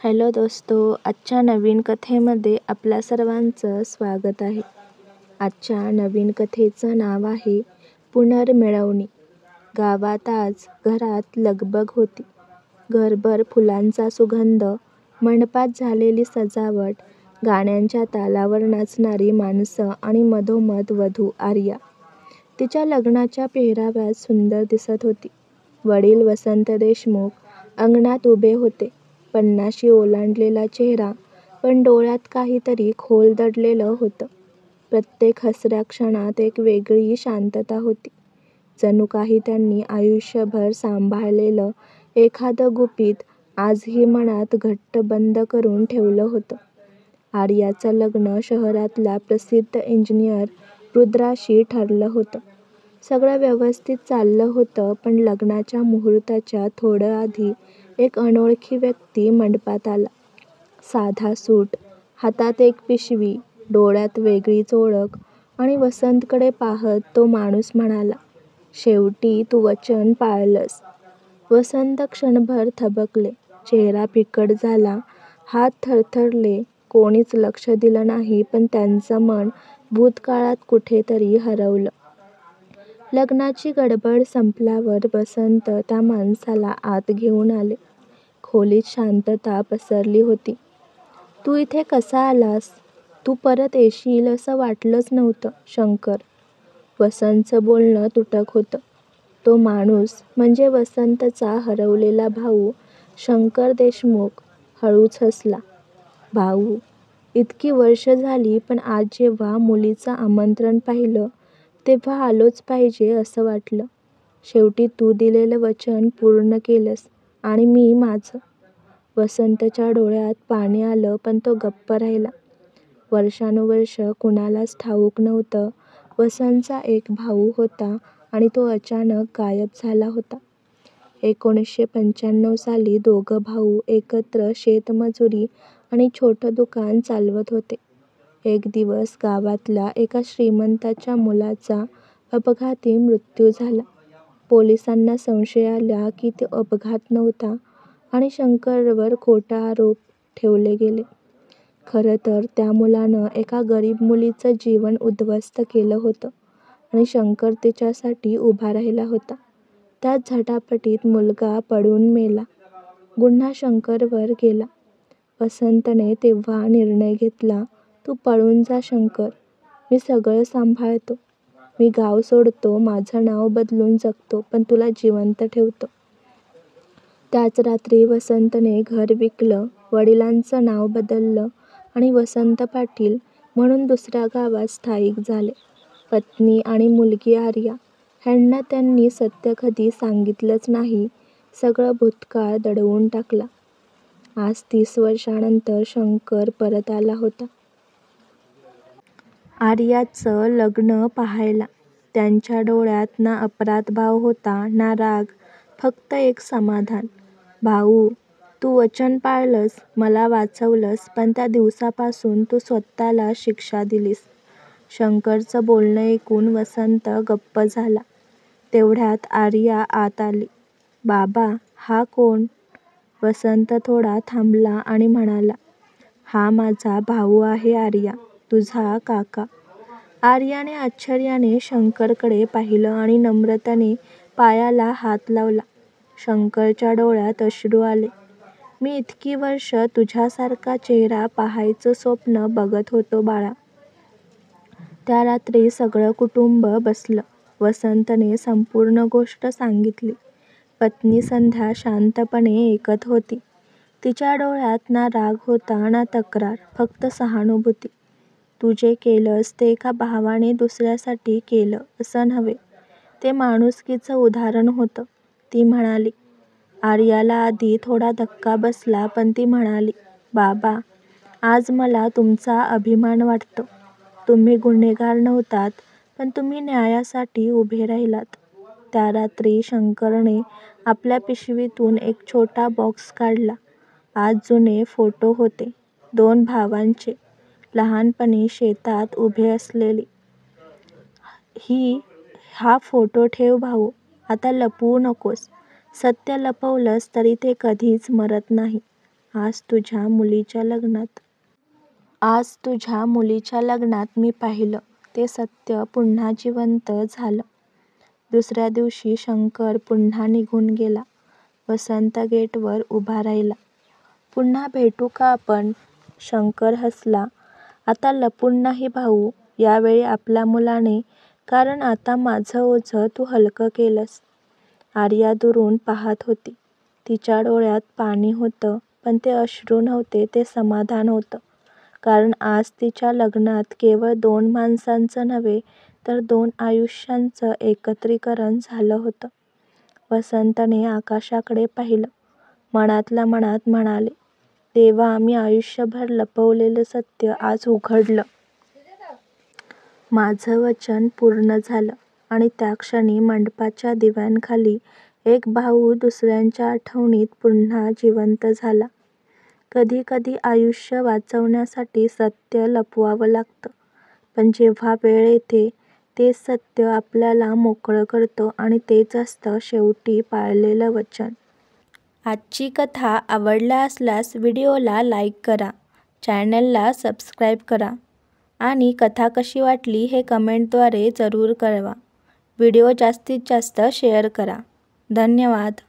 Hello दोस्तो, आजच्या नवीन कथेमध्ये आपल्या सर्वांचं स्वागत आहे. आजच्या नवीन कथेचं नाव आहे पुनर्मिळवणी. गावात आज घरात लगबग होती. घरभर फुलांचा सुगंध, मंडपात झालेली सजावट, गाण्यांच्या तालावर नाचणारी माणसं आणि मधोमध वधू आर्या. तिच्या लग्नाच्या पेहराव्यात सुंदर दिसत होती. वडील वसंत देशमुख अंगणात उभे होते. 50शी ओलांडलेला चेहरा, पण डोळ्यात काहीतरी खोल दडलेलं होतं. प्रत्येक हसऱ्या क्षणात एक वेगळी शांतता होती. जणू काही त्यांनी आयुष्यभर सांभाळलेलं एखादं गुपित आजही मनात घट्ट बंद करून ठेवलं होतं. आर्याचं लग्न शहरातल्या प्रसिद्ध इंजिनियर रुद्राशी ठरलं होतं. सगळं व्यवस्थित चाललं होतं, पण लग्नाच्या मुहूर्ताच्या थोडं आधी एक अनोळखी व्यक्ती मंडपात आला. साधा सूट, हातात एक पिशवी, डोळ्यात वेगळीच ओळख आणि वसंतकडे पाहत तो माणूस म्हणाला, "शेवटी तू वचन पाळलंस." वसंत क्षणभर थबकले. चेहरा फिकट झाला, हात थरथरले. कोणीच लक्ष दिलं नाही, पण त्यांचं मन भूतकाळात कुठेतरी हरवलं. लग्नाची गडबड संपल्यावर वसंत त्या माणसाला आत घेऊन आले. खोलीत शांतता पसरली होती. "तू इथे कसा आलास? तू परत येशील असं वाटलंच नव्हतं, शंकर." वसंतचं बोलणं तुटक होतं. तो माणूस म्हणजे वसंतचा हरवलेला भाऊ शंकर देशमुख हळूच हसला. "भाऊ, इतकी वर्ष झाली, पण आज जेव्हा मुलीचं आमंत्रण पाहिलं तेव्हा आलोच पाहिजे असं वाटलं. शेवटी तू दिलेलं वचन पूर्ण केलंस आणि मी माझं." वसंतच्या डोळ्यात पाणी आलं, पण तो गप्प राहिला. वर्षानुवर्ष कुणालाच ठाऊक नव्हतं, वसंतचा एक भाऊ होता आणि तो अचानक गायब झाला होता. 1995 साली दोघं भाऊ एकत्र शेतमजुरी आणि छोटं दुकान चालवत होते. एक दिवस गावातल्या एका श्रीमंताच्या मुलाचा अपघाती मृत्यू झाला. पोलिसांना संशय आला की तो अपघात नव्हता आणि शंकरवर खोटे आरोप ठेवले गेले. खरं तर त्या मुलानं एका गरीब मुलीचं जीवन उद्ध्वस्त केलं होतं आणि शंकर तिच्यासाठी उभा राहिला होता. त्याच झटापटीत मुलगा पडून मेला. गुन्हा शंकरवर गेला. वसंतने तेव्हा निर्णय घेतला, "तू पळून जा शंकर. मी सगळं सांभाळतो. मी गाव सोडतो, माझं नाव बदलून जगतो, पण तुला जिवंत ठेवतो." त्याच रात्री वसंतने घर विकलं, वडिलांचं नाव बदललं आणि वसंत पाटील म्हणून दुसऱ्या गावात स्थायिक झाले. पत्नी आणि मुलगी आर्या ह्यांना त्यांनी सत्य कधी सांगितलंच नाही. सगळं भूतकाळ दडवून टाकला. आज 30 वर्षांनंतर शंकर परत आला होता. आर्याचं लग्न पाहायला. त्यांच्या डोळ्यात ना अपराधभाव होता ना राग, फक्त एक समाधान. "भाऊ, तू वचन पाळलंस, मला वाचवलंस, पण त्या दिवसापासून तू स्वतःला शिक्षा दिलीस." शंकरचं बोलणं ऐकून वसंत गप्प झाला. तेवढ्यात आर्या आत आली. "बाबा, हा कोण?" वसंत थोडा थांबला आणि म्हणाला, "हा माझा भाऊ आहे आर्या, तुझा काका." आर्याने आश्चर्याने शंकरकडे पाहिलं आणि नम्रतेने पायाला हात लावला. शंकरच्या डोळ्यात अश्रू आले. "मी इतकी वर्ष तुझ्यासारखा चेहरा पाहायचं स्वप्न बघत होतो बाळा." त्या रात्री सगळं कुटुंब बसलं. वसंतने संपूर्ण गोष्ट सांगितली. पत्नी संध्या शांतपणे ऐकत होती. तिच्या डोळ्यात ना राग होता ना तक्रार, फक्त सहानुभूती. "तू जे केलंस ते एका भावाने दुसऱ्यासाठी केलं असं नव्हे, ते माणुसकीचं उदाहरण होतं," ती म्हणाली. आर्याला आधी थोडा धक्का बसला, पण ती म्हणाली, "बाबा, आज मला तुमचा अभिमान वाटतो. तुम्ही गुन्हेगार नव्हतात, पण तुम्ही न्यायासाठी उभे राहिलात." त्या रात्री शंकरने आपल्या पिशवीतून एक छोटा बॉक्स काढला. आत जुने फोटो होते. 2 भावांचे, लहानपणी शेतात उभे असलेले. "हा फोटो ठेव भाऊ. आता लपवू नकोस. सत्य लपवलंस तरी ते कधीच मरत नाही." आज तुझ्या मुलीच्या लग्नात मी पाहिलं ते सत्य पुन्हा जिवंत झालं. दुसऱ्या दिवशी शंकर पुन्हा निघून गेला. वसंत गेटवर उभा राहिला. पुन्हा भेटू का आपण? शंकर हसला. आता लपून नाही भाऊ, यावेळी आपल्या मुलाने, कारण आता माझं ओझं तू हलकं केलंस. आर्या दुरून पाहत होती. तिच्या डोळ्यात पाणी होतं, पण ते अश्रू नव्हते, ते समाधान होतं. कारण आज तिच्या लग्नात केवळ 2 माणसांचं नव्हे, तर 2 आयुष्यांचं एकत्रीकरण झालं होतं. वसंतने आकाशाकडे पाहिलं. मनातल्या मनात म्हणाले, देवा, मी आयुष्यभर लपवलेलं सत्य आज उघडलं. माझं वचन पूर्ण झालं. आणि त्या क्षणी मंडपाच्या दिव्यांखाली एक भाऊ दुसऱ्यांच्या आठवणीत पुन्हा जिवंत झाला. कधी कधी आयुष्य वाचवण्यासाठी सत्य लपवावं लागतं, पण जेव्हा वेळ येते तेच सत्य आपल्याला मोकळं करतं आणि तेच असतं शेवटी पाळलेलं वचन. आजची कथा आवडला असल्यास व्हिडिओला लाईक करा, चॅनलला सबस्क्राईब करा आणि कथा कशी वाटली हे कमेंटद्वारे जरूर कळवा. व्हिडिओ जास्तीत जास्त शेअर करा. धन्यवाद.